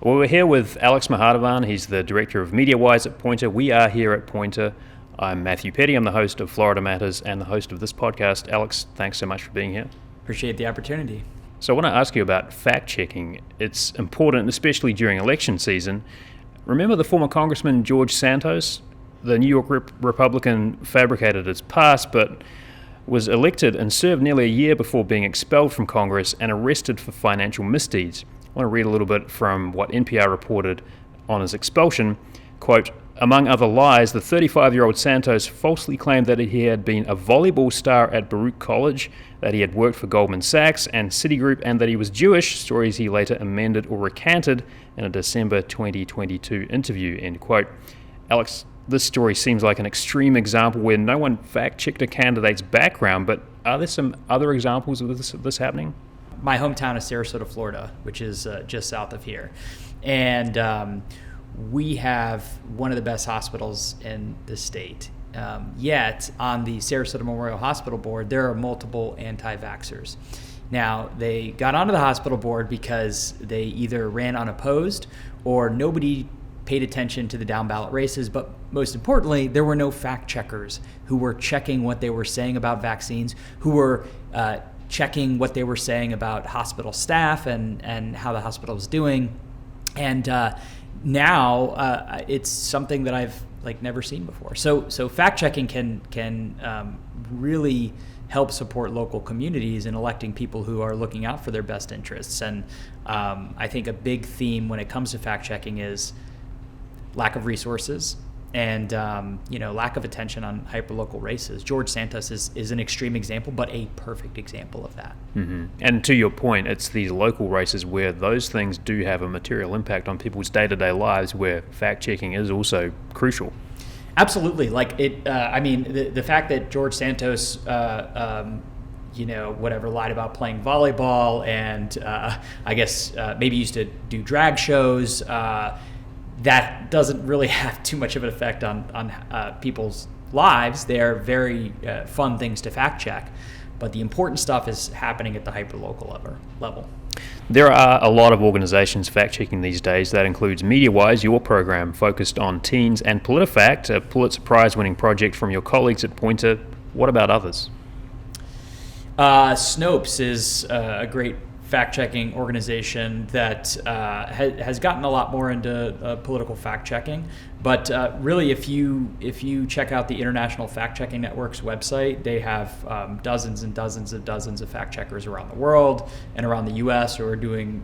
Well, we're here with Alex Mahadevan. He's the director of Mediawise at Poynter. We are here at Poynter. I'm Matthew Peddie. I'm the host of Florida Matters and the host of this podcast. Alex, thanks so much for being here. Appreciate the opportunity. So I want to ask you about fact-checking. It's important, especially during election season. Remember the former Congressman George Santos? The New York Republican fabricated his past, but was elected and served nearly a year before being expelled from Congress and arrested for financial misdeeds. I want to read a little bit from what NPR reported on his expulsion. Quote, among other lies, the 35-year-old Santos falsely claimed that he had been a volleyball star at Baruch College, that he had worked for Goldman Sachs and Citigroup, and that he was Jewish, stories he later amended or recanted in a December 2022 interview, end quote. Alex, this story seems like an extreme example where no one fact-checked a candidate's background, but are there some other examples of this happening? My hometown is Sarasota, Florida, which is just south of here. And we have one of the best hospitals in the state. Yet, on the Sarasota Memorial Hospital Board, there are multiple anti-vaxxers. Now, they got onto the hospital board because they either ran unopposed or nobody paid attention to the down-ballot races, but most importantly, there were no fact-checkers who were checking what they were saying about vaccines, who were checking what they were saying about hospital staff and how the hospital was doing. And now it's something that I've never seen before. So fact checking can really help support local communities in electing people who are looking out for their best interests. And I think a big theme when it comes to fact checking is lack of resources and lack of attention on hyperlocal races. George Santos is an extreme example, but a perfect example of that. Mm-hmm. And to your point, it's these local races where those things do have a material impact on people's day-to-day lives, where fact-checking is also crucial. Absolutely. The fact that George Santos, lied about playing volleyball and maybe used to do drag shows, that doesn't really have too much of an effect on people's lives. They're very fun things to fact check, but the important stuff is happening at the hyperlocal level. There are a lot of organizations fact-checking these days. That includes Mediawise, your program focused on teens, and PolitiFact, a Pulitzer Prize-winning project from your colleagues at Poynter. What about others? Snopes is a great fact-checking organization that has gotten a lot more into political fact-checking. But really, if you check out the International Fact-Checking Network's website, they have dozens and dozens of fact-checkers around the world and around the U.S. who are doing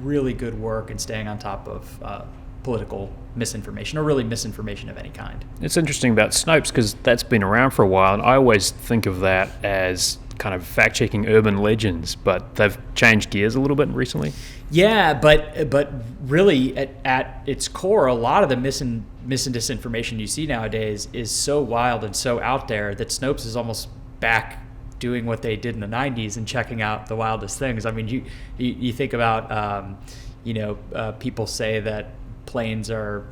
really good work and staying on top of political misinformation, or really misinformation of any kind. It's interesting about Snopes because that's been around for a while, and I always think of that as kind of fact-checking urban legends, but they've changed gears a little bit recently. Yeah, but really at its core, a lot of the mis and disinformation you see nowadays is so wild and so out there that Snopes is almost back doing what they did in the 90s and checking out the wildest things. I mean, you think about, people say that planes are,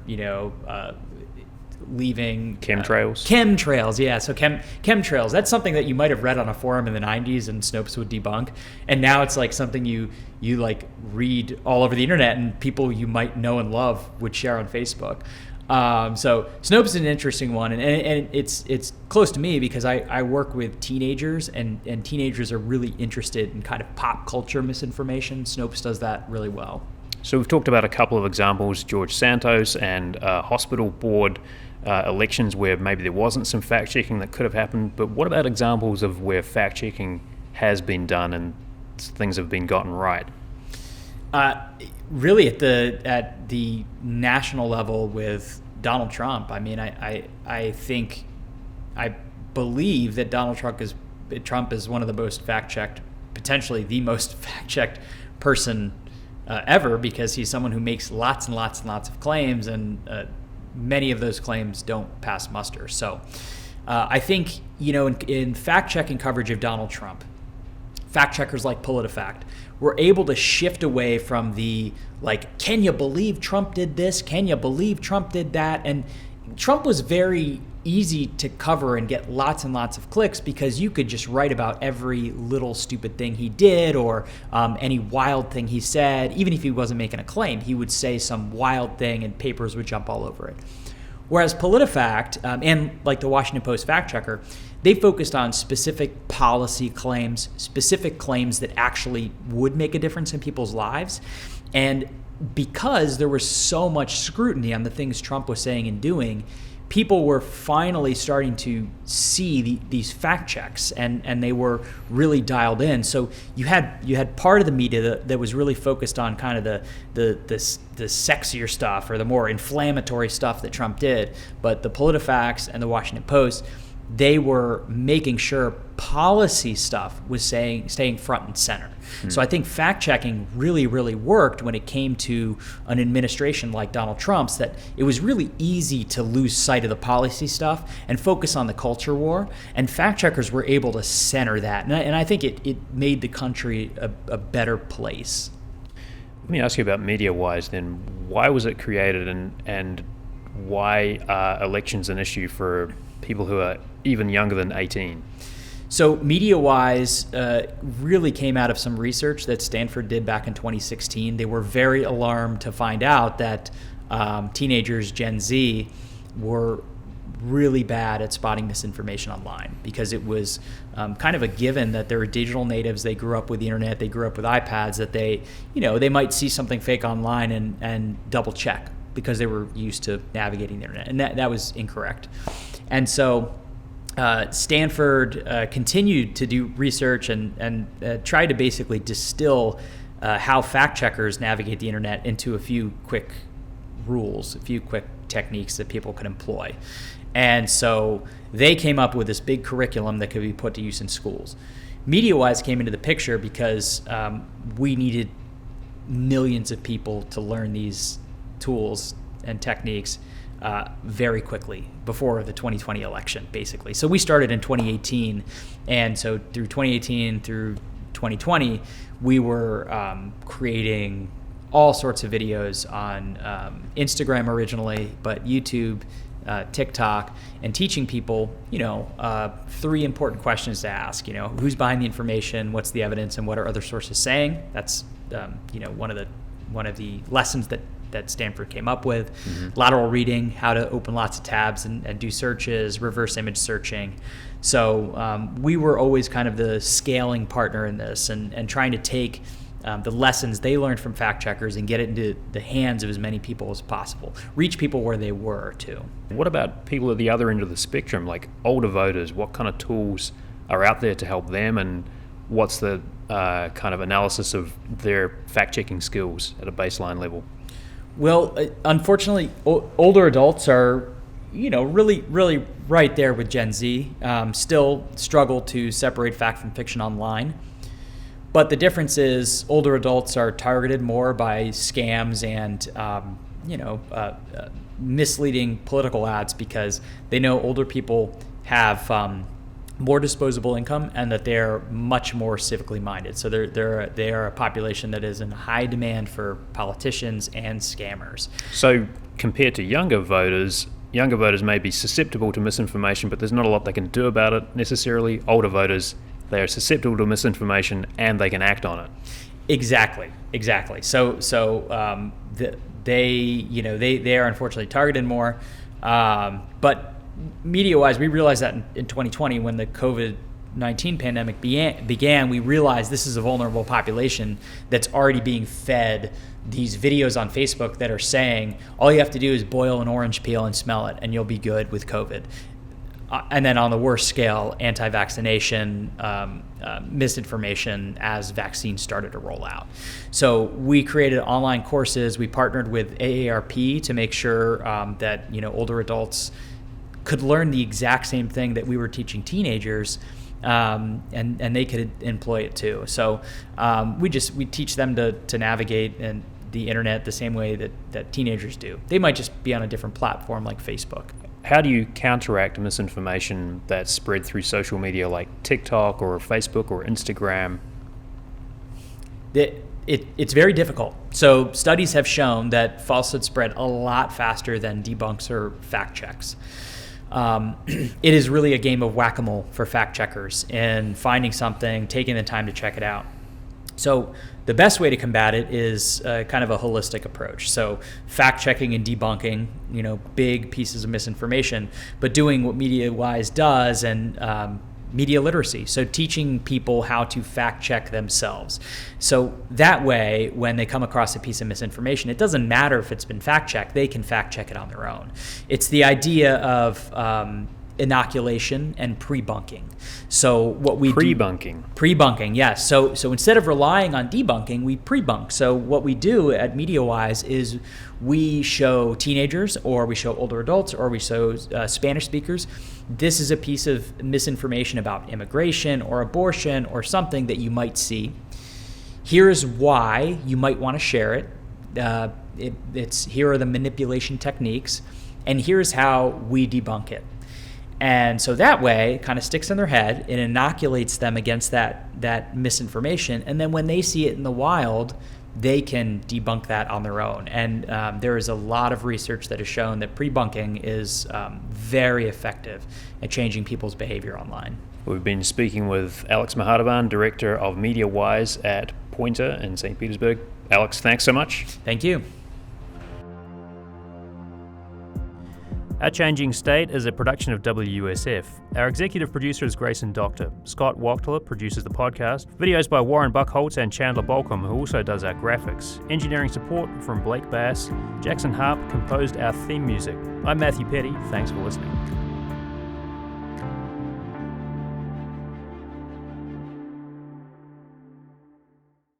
leaving chemtrails. Yeah. So chemtrails, that's something that you might have read on a forum in the 90s and Snopes would debunk. And now it's like something you read all over the internet and people you might know and love would share on Facebook. So Snopes is an interesting one, and it's close to me because I work with teenagers and teenagers are really interested in kind of pop culture misinformation. Snopes does that really well. So we've talked about a couple of examples, George Santos and hospital board elections where maybe there wasn't some fact-checking that could have happened, but what about examples of where fact-checking has been done and things have been gotten right? Really at the national level with Donald Trump. I mean, I believe that Donald Trump is one of the most fact-checked, potentially the most fact-checked person ever, because he's someone who makes lots and lots and lots of claims, and many of those claims don't pass muster. So I think, in fact-checking coverage of Donald Trump, fact checkers like PolitiFact were able to shift away from the, can you believe Trump did this? Can you believe Trump did that? And Trump was very easy to cover and get lots and lots of clicks because you could just write about every little stupid thing he did or any wild thing he said. Even if he wasn't making a claim, he would say some wild thing and papers would jump all over it. Whereas PolitiFact and like the Washington Post fact checker, they focused on specific policy claims, specific claims that actually would make a difference in people's lives. And because there was so much scrutiny on the things Trump was saying and doing, people were finally starting to see these fact checks, and they were really dialed in. So you had part of the media that was really focused on kind of the sexier stuff or the more inflammatory stuff that Trump did, but the PolitiFacts and the Washington Post, they were making sure policy stuff was staying front and center. So I think fact-checking really, really worked when it came to an administration like Donald Trump's, that it was really easy to lose sight of the policy stuff and focus on the culture war. And fact-checkers were able to center that. And I think it made the country a better place. Let me ask you about Mediawise then. Why was it created, and why are elections an issue for people who are even younger than 18? So Mediawise really came out of some research that Stanford did back in 2016. They were very alarmed to find out that teenagers, Gen Z, were really bad at spotting misinformation online, because it was kind of a given that they were digital natives. They grew up with the internet. They grew up with iPads, that they might see something fake online and double check because they were used to navigating the internet. And that was incorrect. And so Stanford continued to do research and tried to basically distill how fact checkers navigate the internet into a few quick rules, a few quick techniques that people could employ. And so they came up with this big curriculum that could be put to use in schools. Mediawise came into the picture because we needed millions of people to learn these tools and techniques very quickly before the 2020 election, basically. So we started in 2018, and so through 2018 through 2020, we were creating all sorts of videos on Instagram originally, but YouTube, TikTok, and teaching people, 3 important questions to ask. Who's behind the information, what's the evidence, and what are other sources saying? That's one of the lessons that Stanford came up with. Lateral reading, how to open lots of tabs and do searches, reverse image searching. So we were always kind of the scaling partner in this, and trying to take the lessons they learned from fact checkers and get it into the hands of as many people as possible. Reach people where they were, too. What about people at the other end of the spectrum, like older voters? What kind of tools are out there to help them, and what's the kind of analysis of their fact-checking skills at a baseline level? Well, unfortunately, older adults are, really, really right there with Gen Z. Still struggle to separate fact from fiction online. But the difference is older adults are targeted more by scams and, misleading political ads, because they know older people have more disposable income and that they're much more civically minded. So they are a population that is in high demand for politicians and scammers. So compared to younger voters may be susceptible to misinformation, but there's not a lot they can do about it necessarily. Older voters, they are susceptible to misinformation and they can act on it. Exactly. So they are unfortunately targeted more, but Mediawise, we realized that in 2020 when the COVID-19 pandemic began, we realized this is a vulnerable population that's already being fed these videos on Facebook that are saying all you have to do is boil an orange peel and smell it and you'll be good with COVID. And then on the worst scale, anti-vaccination, misinformation as vaccines started to roll out. So we created online courses. We partnered with AARP to make sure that older adults could learn the exact same thing that we were teaching teenagers, and they could employ it too. So we teach them to navigate and the internet the same way that teenagers do. They might just be on a different platform like Facebook. How do you counteract misinformation that's spread through social media like TikTok or Facebook or Instagram? It's very difficult. So studies have shown that falsehoods spread a lot faster than debunks or fact checks. it is really a game of whack-a-mole for fact checkers and finding something, taking the time to check it out. So the best way to combat it is kind of a holistic approach. So fact checking and debunking, big pieces of misinformation, but doing what Mediawise does and media literacy. So teaching people how to fact check themselves. So that way, when they come across a piece of misinformation, it doesn't matter if it's been fact checked, they can fact check it on their own. It's the idea of inoculation and pre-bunking. So what we pre-bunking, yes. So instead of relying on debunking, we pre-bunk. So what we do at Mediawise is we show teenagers, or we show older adults, or we show Spanish speakers. This is a piece of misinformation about immigration or abortion or something that you might see. Here's why you might want to share it. Here are the manipulation techniques, and here's how we debunk it. And so that way, it kind of sticks in their head, it inoculates them against that misinformation, and then when they see it in the wild, they can debunk that on their own. And there is a lot of research that has shown that pre-bunking is very effective at changing people's behavior online. We've been speaking with Alex Mahadavan, Director of Mediawise at Poynter in St. Petersburg. Alex, thanks so much. Thank you. Our Changing State is a production of WUSF. Our executive producer is Gracyn Doctor. Scott Wachtler produces the podcast. Videos by Warren Buchholz and Chandler Balkcom, who also does our graphics. Engineering support from Blake Bass. Jackson Harpe composed our theme music. I'm Matthew Peddie. Thanks for listening.